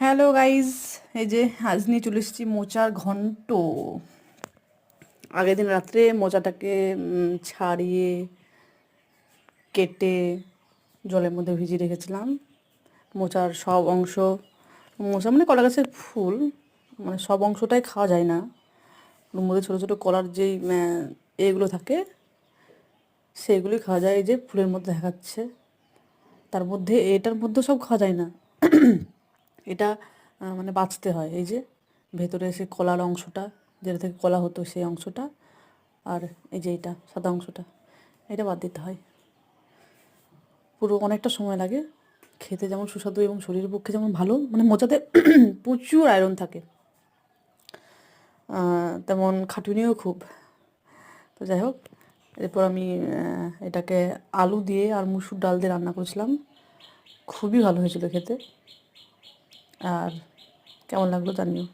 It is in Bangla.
হ্যালো গাইজ, এই যে আজ নিয়ে চলে এসেছি মোচার ঘন্ট। আগের দিন রাত্রে মোচাটাকে ছাড়িয়ে কেটে জলের মধ্যে ভিজিয়ে রেখেছিলাম। মোচার সব অংশ, মোচা মানে কলা গাছের ফুল, মানে সব অংশটাই খাওয়া যায় না। ওর মধ্যে ছোটো ছোটো কলার যেই এগুলো থাকে সেইগুলোই খাওয়া যায়। এই যে ফুলের মধ্যে দেখাচ্ছে, তার মধ্যে এটার মধ্যে সব খাওয়া যায় না। এটা মানে বাছতে হয়। এই যে ভেতরে সে কলার অংশটা, যেটা থেকে কলা হতো সেই অংশটা, আর এই যে এটা সাদা অংশটা, এটা বাদ দিতে হয়। পুরো অনেকটা সময় লাগে। খেতে যেমন সুস্বাদু এবং শরীরের পক্ষে যেমন ভালো, মানে মোচাতে প্রচুর আয়রন থাকে, তেমন খাটুনিও খুব। তো যাই হোক, এরপর আমি এটাকে আলু দিয়ে আর মুসুর ডাল দিয়ে রান্না করেছিলাম। খুবই ভালো হয়েছিল খেতে। আর কেমন লাগলো জানিও।